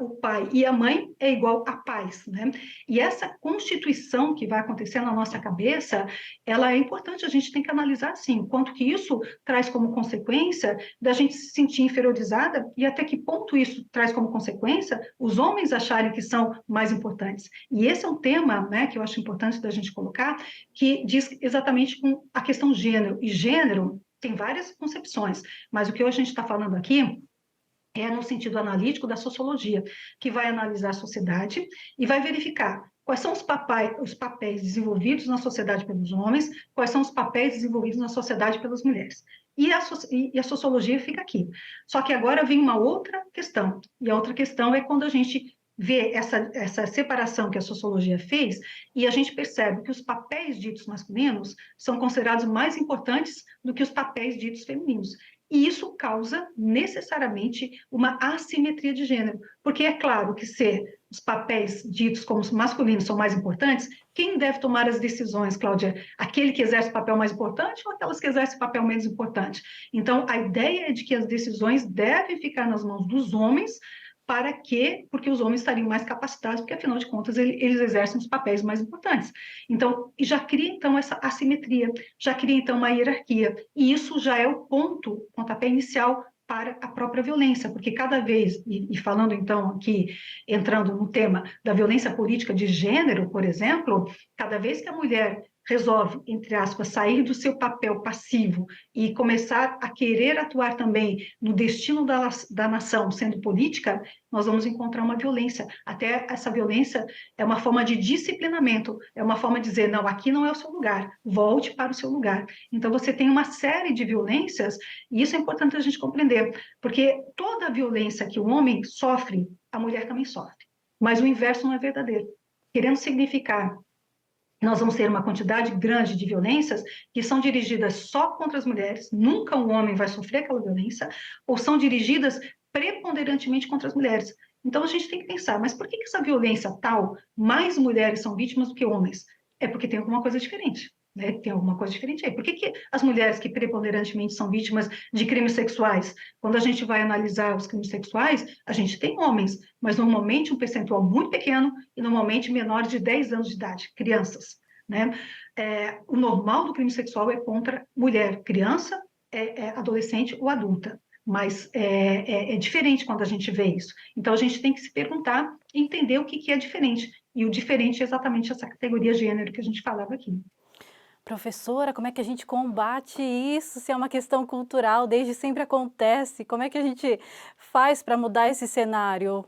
O pai e a mãe é igual a pais, né? E essa constituição que vai acontecer na nossa cabeça, ela é importante, a gente tem que analisar, sim, quanto que isso traz como consequência da gente se sentir inferiorizada e até que ponto isso traz como consequência os homens acharem que são mais importantes. E esse é um tema, né, que eu acho importante da gente colocar, que diz exatamente com a questão gênero. E gênero tem várias concepções, mas o que a gente está falando aqui é no sentido analítico da sociologia, que vai analisar a sociedade e vai verificar quais são os papéis desenvolvidos na sociedade pelos homens, quais são os papéis desenvolvidos na sociedade pelas mulheres. E a sociologia fica aqui. Só que agora vem uma outra questão, e a outra questão é quando a gente vê essa separação que a sociologia fez e a gente percebe que os papéis ditos masculinos são considerados mais importantes do que os papéis ditos femininos. E isso causa necessariamente uma assimetria de gênero, porque é claro que se os papéis ditos como masculinos são mais importantes, quem deve tomar as decisões, Cláudia? Aquele que exerce o papel mais importante ou aquelas que exercem o papel menos importante? Então, a ideia é de que as decisões devem ficar nas mãos dos homens. Para quê? Porque os homens estariam mais capacitados, porque afinal de contas eles exercem os papéis mais importantes. Então, já cria então essa assimetria, já cria então uma hierarquia, e isso já é o pontapé inicial para a própria violência, porque cada vez, e falando então aqui, entrando no tema da violência política de gênero, por exemplo, cada vez que a mulher resolve, entre aspas, sair do seu papel passivo e começar a querer atuar também no destino da nação, sendo política, nós vamos encontrar uma violência. Até essa violência é uma forma de disciplinamento, é uma forma de dizer, não, aqui não é o seu lugar, volte para o seu lugar. Então, você tem uma série de violências, e isso é importante a gente compreender, porque toda violência que o homem sofre, a mulher também sofre. Mas o inverso não é verdadeiro. Querendo significar nós vamos ter uma quantidade grande de violências que são dirigidas só contra as mulheres, nunca um homem vai sofrer aquela violência, ou são dirigidas preponderantemente contra as mulheres. Então a gente tem que pensar, mas por que essa violência tal, mais mulheres são vítimas do que homens? É porque tem alguma coisa diferente. Né? Tem alguma coisa diferente aí. Por que as mulheres que preponderantemente são vítimas de crimes sexuais, quando a gente vai analisar os crimes sexuais, a gente tem homens, mas normalmente um percentual muito pequeno e normalmente menores de 10 anos de idade, crianças. Né? o normal do crime sexual é contra mulher, criança, adolescente ou adulta. Mas é diferente quando a gente vê isso. Então, a gente tem que se perguntar e entender o que é diferente. E o diferente é exatamente essa categoria gênero que a gente falava aqui. Professora, como é que a gente combate isso, se é uma questão cultural, desde sempre acontece? Como é que a gente faz para mudar esse cenário?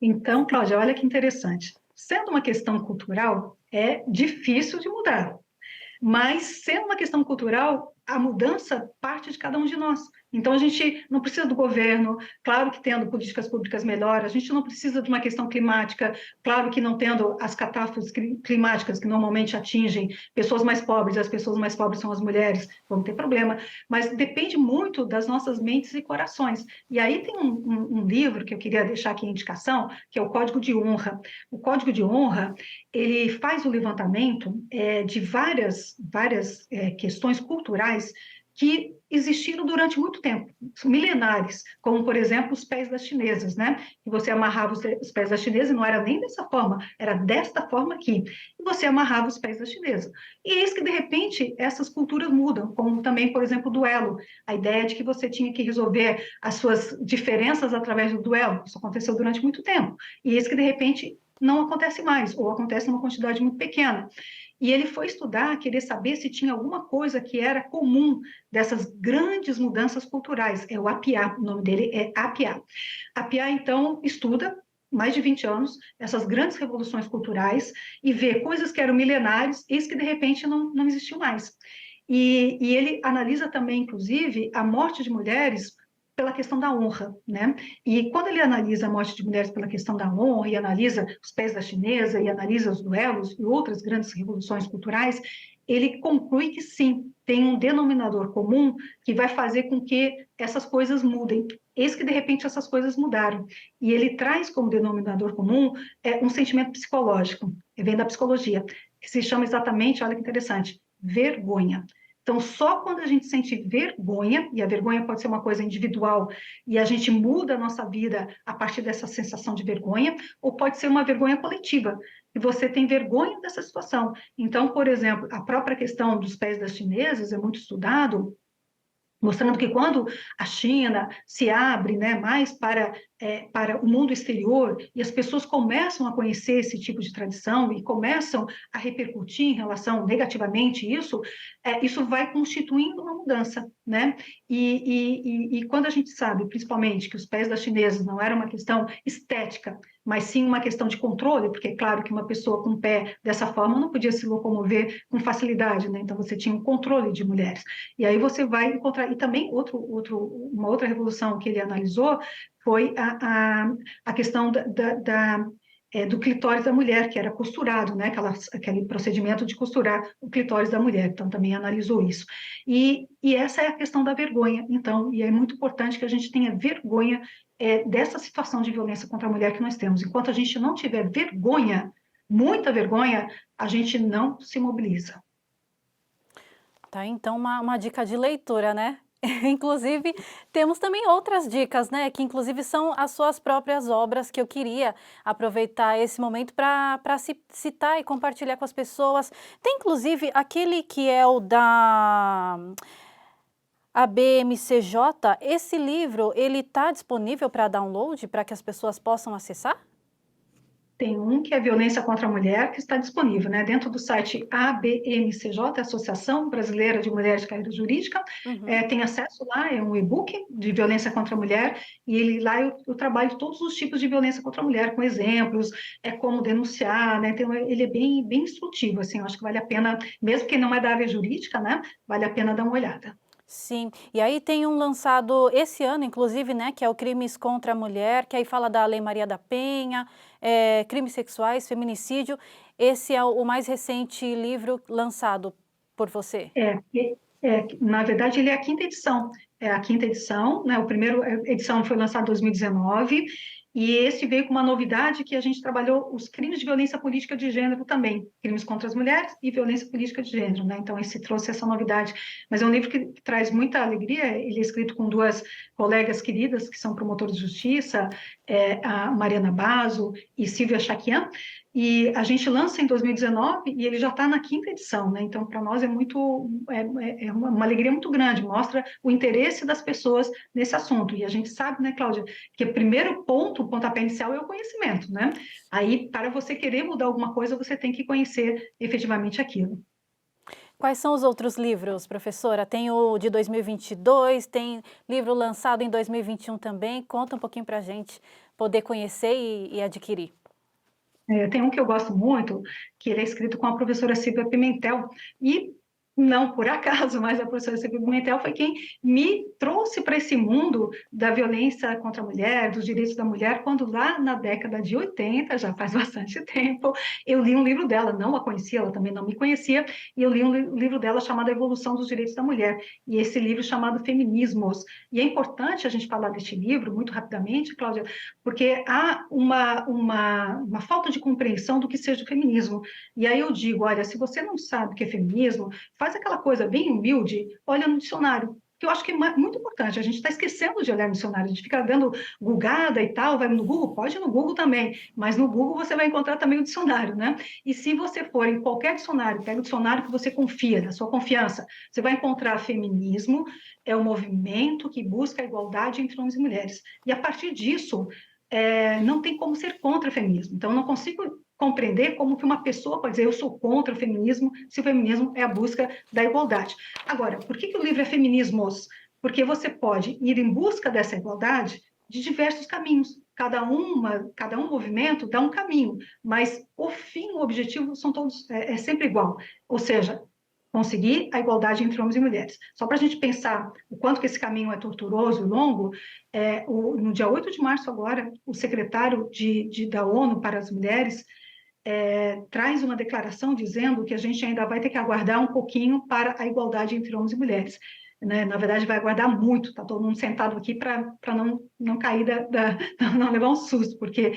Então, Cláudia, olha que interessante. Sendo uma questão cultural, é difícil de mudar. Mas, sendo uma questão cultural, a mudança parte de cada um de nós. Então, a gente não precisa do governo, claro que tendo políticas públicas melhores, a gente não precisa de uma questão climática, claro que não tendo as catástrofes climáticas que normalmente atingem pessoas mais pobres, e as pessoas mais pobres são as mulheres, vão ter problema, mas depende muito das nossas mentes e corações. E aí tem um livro que eu queria deixar aqui em indicação, que é o Código de Honra. O Código de Honra, ele faz o levantamento de várias questões culturais que existiram durante muito tempo, milenares, como, por exemplo, os pés das chinesas, né? Que você amarrava os pés da chinesa e não era nem dessa forma, era desta forma aqui. E você amarrava os pés da chinesa. E eis que, de repente, essas culturas mudam, como também, por exemplo, o duelo. A ideia de que você tinha que resolver as suas diferenças através do duelo. Isso aconteceu durante muito tempo. E eis que, de repente, não acontece mais, ou acontece numa quantidade muito pequena. E ele foi estudar, querer saber se tinha alguma coisa que era comum dessas grandes mudanças culturais. É o APIA, o nome dele é APIA. APIA, então, estuda mais de 20 anos, essas grandes revoluções culturais, e vê coisas que eram milenares, eis que, de repente, não existiam mais. E ele analisa também, inclusive, a morte de mulheres pela questão da honra, né? E quando ele analisa a morte de mulheres pela questão da honra, e analisa os pés da chinesa, e analisa os duelos e outras grandes revoluções culturais, ele conclui que sim, tem um denominador comum que vai fazer com que essas coisas mudem. Eis que, de repente, essas coisas mudaram. E ele traz como denominador comum um sentimento psicológico, vem da psicologia, que se chama exatamente, olha que interessante, vergonha. Então, só quando a gente sente vergonha, e a vergonha pode ser uma coisa individual, e a gente muda a nossa vida a partir dessa sensação de vergonha, ou pode ser uma vergonha coletiva, e você tem vergonha dessa situação. Então, por exemplo, a própria questão dos pés das chinesas é muito estudado, mostrando que quando a China se abre, né, mais para o mundo exterior e as pessoas começam a conhecer esse tipo de tradição e começam a repercutir em relação negativamente isso, isso vai constituindo uma mudança, né? E quando a gente sabe, principalmente, que os pés das chinesas não era uma questão estética, mas sim uma questão de controle, porque é claro que uma pessoa com o pé dessa forma não podia se locomover com facilidade, né? Então você tinha um controle de mulheres. E aí você vai encontrar, e também uma outra revolução que ele analisou foi a questão do clitóris da mulher, que era costurado, né? Aquele procedimento de costurar o clitóris da mulher, então também analisou isso. E essa é a questão da vergonha, então, e é muito importante que a gente tenha vergonha dessa situação de violência contra a mulher que nós temos. Enquanto a gente não tiver vergonha, muita vergonha, a gente não se mobiliza. Tá, então uma dica de leitura, né? Inclusive, temos também outras dicas, né? Que inclusive são as suas próprias obras que eu queria aproveitar esse momento para citar e compartilhar com as pessoas. Tem inclusive aquele que é o da ABMCJ. Esse livro, ele está disponível para download, para que as pessoas possam acessar? Tem um que é Violência contra a Mulher, que está disponível, né, dentro do site ABMCJ, Associação Brasileira de Mulheres de Carreira Jurídica. Uhum. Tem acesso lá, é um e-book de violência contra a mulher, e lá eu trabalho todos os tipos de violência contra a mulher, com exemplos, como denunciar, né, então ele é bem instrutivo, assim, eu acho que vale a pena, mesmo que não é da área jurídica, né, vale a pena dar uma olhada. Sim, e aí tem um lançado esse ano, inclusive, né, que é o Crimes contra a Mulher, que aí fala da Lei Maria da Penha, crimes sexuais, feminicídio. Esse é o mais recente livro lançado por você. Na verdade, ele é a quinta edição. É a quinta edição, né? A primeira edição foi lançada em 2019, e esse veio com uma novidade que a gente trabalhou os crimes de violência política de gênero também, crimes contra as mulheres e violência política de gênero, né? Então, esse trouxe essa novidade. Mas é um livro que traz muita alegria, ele é escrito com duas colegas queridas, que são promotores de justiça, a Mariana Basso e Silvia Chaquian, e a gente lança em 2019 e ele já está na 5ª edição, né? Então, para nós é uma alegria muito grande, mostra o interesse das pessoas nesse assunto. E a gente sabe, né, Cláudia, que o primeiro ponto, o pontapé inicial é o conhecimento, né? Aí, para você querer mudar alguma coisa, você tem que conhecer efetivamente aquilo. Quais são os outros livros, professora? Tem o de 2022, tem livro lançado em 2021 também. Conta um pouquinho para a gente poder conhecer e adquirir. Tem um que eu gosto muito, que ele é escrito com a professora Silvia Pimentel, e não por acaso, mas a professora Silvia Pimentel foi quem me trouxe para esse mundo da violência contra a mulher, dos direitos da mulher, quando lá na década de 80, já faz bastante tempo, eu li um livro dela, não a conhecia, ela também não me conhecia, e eu li um livro dela chamado A Evolução dos Direitos da Mulher, e esse livro chamado Feminismos. E é importante a gente falar deste livro, muito rapidamente, Cláudia, porque há uma falta de compreensão do que seja o feminismo. E aí eu digo, olha, se você não sabe o que é feminismo, faz aquela coisa bem humilde, olha no dicionário, que eu acho que é muito importante. A gente está esquecendo de olhar no dicionário, a gente fica dando gulgada e tal, vai no Google, pode ir no Google também, mas no Google você vai encontrar também o dicionário, né? E se você for em qualquer dicionário, pega o dicionário que você confia, da sua confiança, você vai encontrar feminismo, é um movimento que busca a igualdade entre homens e mulheres. E a partir disso, não tem como ser contra o feminismo. Então, eu não consigo compreender como que uma pessoa pode dizer eu sou contra o feminismo, se o feminismo é a busca da igualdade. Agora, por que o livro é Feminismos? Porque você pode ir em busca dessa igualdade de diversos caminhos. Cada um movimento dá um caminho, mas o fim, o objetivo são todos é sempre igual. Ou seja, conseguir a igualdade entre homens e mulheres. Só para a gente pensar o quanto que esse caminho é torturoso e longo, no dia 8 de março agora, o secretário da ONU para as Mulheres traz uma declaração dizendo que a gente ainda vai ter que aguardar um pouquinho para a igualdade entre homens e mulheres. Né? Na verdade, vai aguardar muito, está todo mundo sentado aqui para não cair, não levar um susto, porque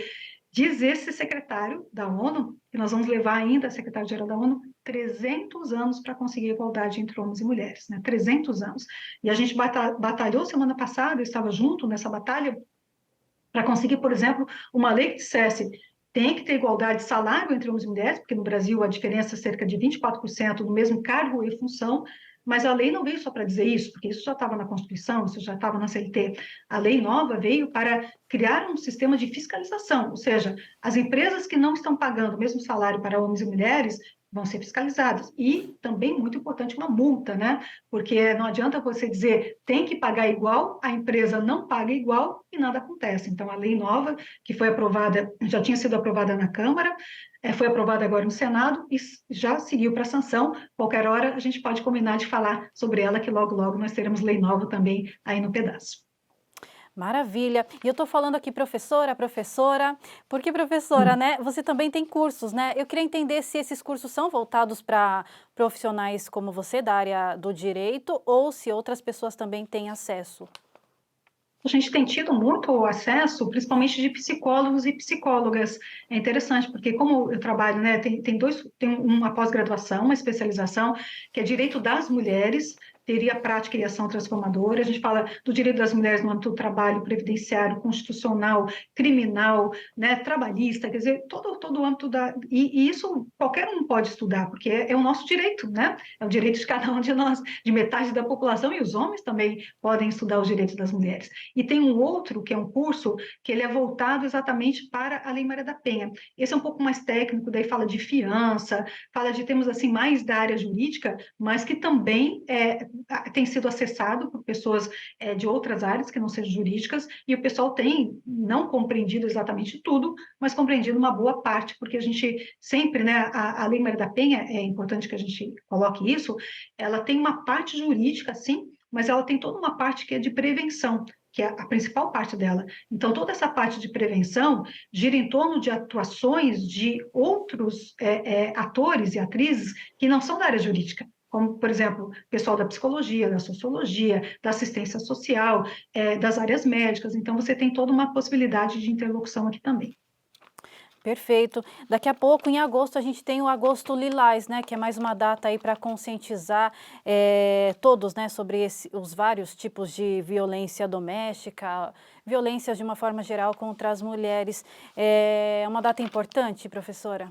diz esse secretário da ONU que nós vamos levar ainda, secretário-geral da ONU, 300 anos para conseguir a igualdade entre homens e mulheres, né? 300 anos. E a gente batalhou semana passada, eu estava junto nessa batalha, para conseguir, por exemplo, uma lei que dissesse tem que ter igualdade de salário entre homens e mulheres, porque no Brasil a diferença é cerca de 24% no mesmo cargo e função, mas a lei não veio só para dizer isso, porque isso já estava na Constituição, isso já estava na CLT. A lei nova veio para criar um sistema de fiscalização, ou seja, as empresas que não estão pagando o mesmo salário para homens e mulheres vão ser fiscalizadas. E também, muito importante, uma multa, né? Porque não adianta você dizer tem que pagar igual, a empresa não paga igual e nada acontece. Então, a lei nova, que foi aprovada, já tinha sido aprovada na Câmara, foi aprovada agora no Senado e já seguiu para sanção. Qualquer hora a gente pode combinar de falar sobre ela, que logo, logo nós teremos lei nova também aí no pedaço. Maravilha. E eu estou falando aqui professora, porque professora, né, você também tem cursos, né? Eu queria entender se esses cursos são voltados para profissionais como você, da área do direito, ou se outras pessoas também têm acesso. A gente tem tido muito acesso, principalmente de psicólogos e psicólogas. É interessante, porque como eu trabalho, né, tem uma pós-graduação, uma especialização, que é Direito das Mulheres, teoria prática e ação transformadora. A gente fala do direito das mulheres no âmbito do trabalho previdenciário, constitucional, criminal, né, trabalhista, quer dizer, todo o âmbito da... E isso qualquer um pode estudar, porque é o nosso direito, né? É o direito de cada um de nós, de metade da população, e os homens também podem estudar os direitos das mulheres. E tem um outro, que é um curso, que ele é voltado exatamente para a Lei Maria da Penha. Esse é um pouco mais técnico, daí fala de fiança, fala de termos assim mais da área jurídica, mas que também tem sido acessado por pessoas de outras áreas que não sejam jurídicas, e o pessoal tem não compreendido exatamente tudo, mas compreendido uma boa parte, porque a gente sempre, né, a Lei Maria da Penha, é importante que a gente coloque isso, ela tem uma parte jurídica, sim, mas ela tem toda uma parte que é de prevenção, que é a principal parte dela. Então, toda essa parte de prevenção gira em torno de atuações de outros atores e atrizes que não são da área jurídica, como, por exemplo, pessoal da psicologia, da sociologia, da assistência social, das áreas médicas. Então, você tem toda uma possibilidade de interlocução aqui também. Perfeito. Daqui a pouco, em agosto, a gente tem o Agosto Lilás, né, que é mais uma data aí para conscientizar todos, né, sobre os vários tipos de violência doméstica, violências de uma forma geral contra as mulheres. É uma data importante, professora?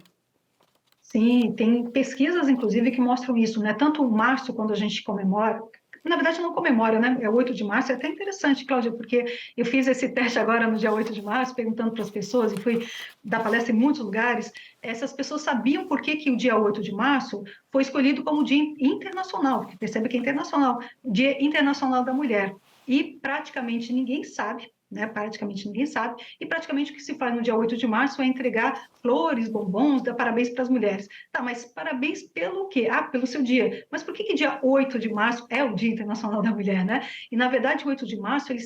Sim, tem pesquisas, inclusive, que mostram isso, né? Tanto o março, quando a gente comemora, na verdade não comemora, né? É 8 de março, é até interessante, Cláudia, porque eu fiz esse teste agora no dia 8 de março, perguntando para as pessoas, e fui dar palestra em muitos lugares, essas pessoas sabiam por que que o dia 8 de março foi escolhido como Dia Internacional, porque percebe que é internacional, Dia Internacional da Mulher. E praticamente ninguém sabe, né? Praticamente ninguém sabe, e praticamente o que se faz no dia 8 de março é entregar flores, bombons, dar parabéns para as mulheres. Tá, mas parabéns pelo quê? Ah, pelo seu dia. Mas por que que dia 8 de março é o Dia Internacional da Mulher, né? E, na verdade, o 8 de março, ele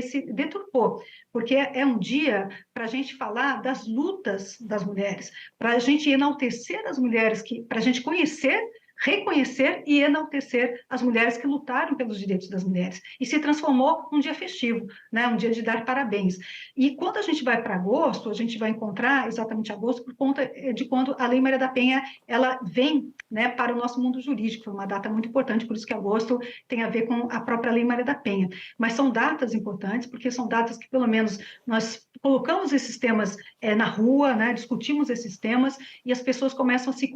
se deturpou, porque é um dia para a gente falar das lutas das mulheres, para a gente enaltecer as mulheres, para a gente conhecer, reconhecer e enaltecer as mulheres que lutaram pelos direitos das mulheres. E se transformou num dia festivo, né? Um dia de dar parabéns. E quando a gente vai para agosto, a gente vai encontrar exatamente agosto por conta de quando a Lei Maria da Penha ela vem, né, para o nosso mundo jurídico. Foi uma data muito importante, por isso que agosto tem a ver com a própria Lei Maria da Penha. Mas são datas importantes, porque são datas que, pelo menos, nós colocamos esses temas na rua, né, discutimos esses temas e as pessoas começam a se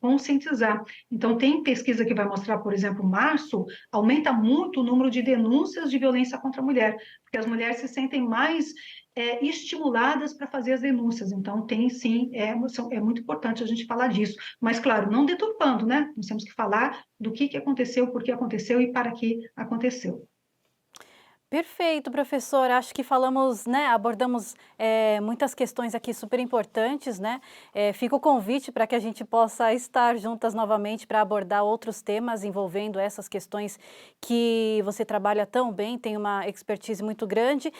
conscientizar. Então, tem pesquisa que vai mostrar, por exemplo, março aumenta muito o número de denúncias de violência contra a mulher, porque as mulheres se sentem mais estimuladas para fazer as denúncias. Então, tem sim, é muito importante a gente falar disso. Mas, claro, não deturpando, né? Nós temos que falar do que aconteceu, por que aconteceu e para que aconteceu. Perfeito, professora. Acho que falamos, né, abordamos muitas questões aqui super importantes, né? Fica o convite para que a gente possa estar juntas novamente para abordar outros temas envolvendo essas questões que você trabalha tão bem, tem uma expertise muito grande.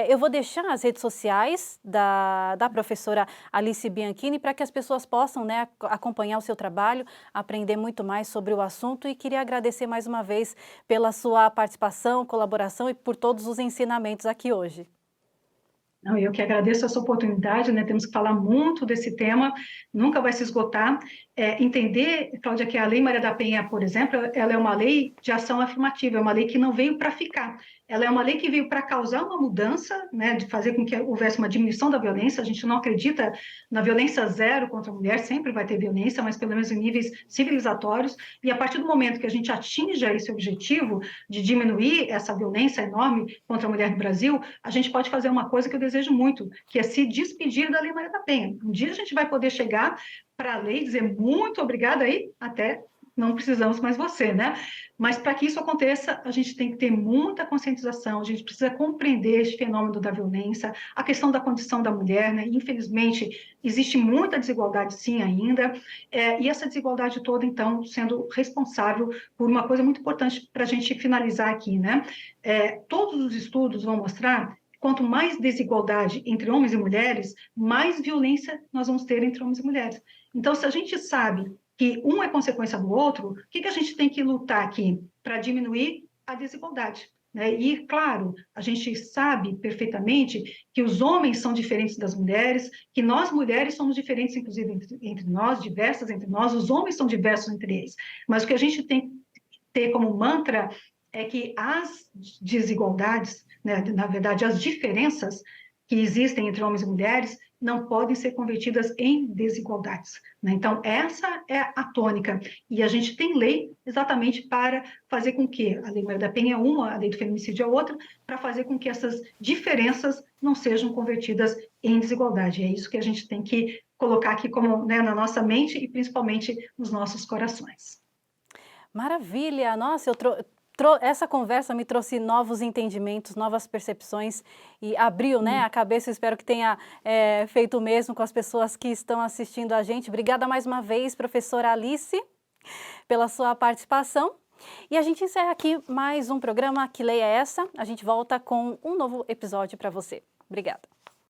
Eu vou deixar as redes sociais da professora Alice Bianchini para que as pessoas possam, né, acompanhar o seu trabalho, aprender muito mais sobre o assunto e queria agradecer mais uma vez pela sua participação, colaboração e por todos os ensinamentos aqui hoje. Não, eu que agradeço essa oportunidade, né? Temos que falar muito desse tema, nunca vai se esgotar. Entender, Cláudia, que a Lei Maria da Penha, por exemplo, ela é uma lei de ação afirmativa, é uma lei que não veio para ficar. Ela é uma lei que veio para causar uma mudança, né? De fazer com que houvesse uma diminuição da violência. A gente não acredita na violência zero contra a mulher, sempre vai ter violência, mas pelo menos em níveis civilizatórios. E a partir do momento que a gente atinja esse objetivo de diminuir essa violência enorme contra a mulher no Brasil, a gente pode fazer uma coisa que eu desejo muito, que é se despedir da Lei Maria da Penha. Um dia a gente vai poder chegar para a lei e dizer muito obrigada aí, até não precisamos mais você, né? Mas para que isso aconteça, a gente tem que ter muita conscientização, a gente precisa compreender este fenômeno da violência, a questão da condição da mulher, né? Infelizmente, existe muita desigualdade, sim, ainda, e essa desigualdade toda, então, sendo responsável por uma coisa muito importante para a gente finalizar aqui, né? Todos os estudos vão mostrar quanto mais desigualdade entre homens e mulheres, mais violência nós vamos ter entre homens e mulheres. Então, se a gente sabe que um é consequência do outro, o que a gente tem que lutar aqui para diminuir a desigualdade? Né? E, claro, a gente sabe perfeitamente que os homens são diferentes das mulheres, que nós mulheres somos diferentes, inclusive, entre nós, diversas entre nós, os homens são diversos entre eles. Mas o que a gente tem que ter como mantra é que as desigualdades, né, na verdade, as diferenças que existem entre homens e mulheres não podem ser convertidas em desigualdades. Né? Então, essa é a tônica. E a gente tem lei exatamente para fazer com que, a Lei Maria da Penha é uma, a Lei do Feminicídio é outra, para fazer com que essas diferenças não sejam convertidas em desigualdade. É isso que a gente tem que colocar aqui como, né, na nossa mente e principalmente nos nossos corações. Maravilha! Nossa, essa conversa me trouxe novos entendimentos, novas percepções e abriu, né, a cabeça. Eu espero que tenha feito o mesmo com as pessoas que estão assistindo a gente. Obrigada mais uma vez, professora Alice, pela sua participação. E a gente encerra aqui mais um programa Que Lei é Essa? A gente volta com um novo episódio para você. Obrigada.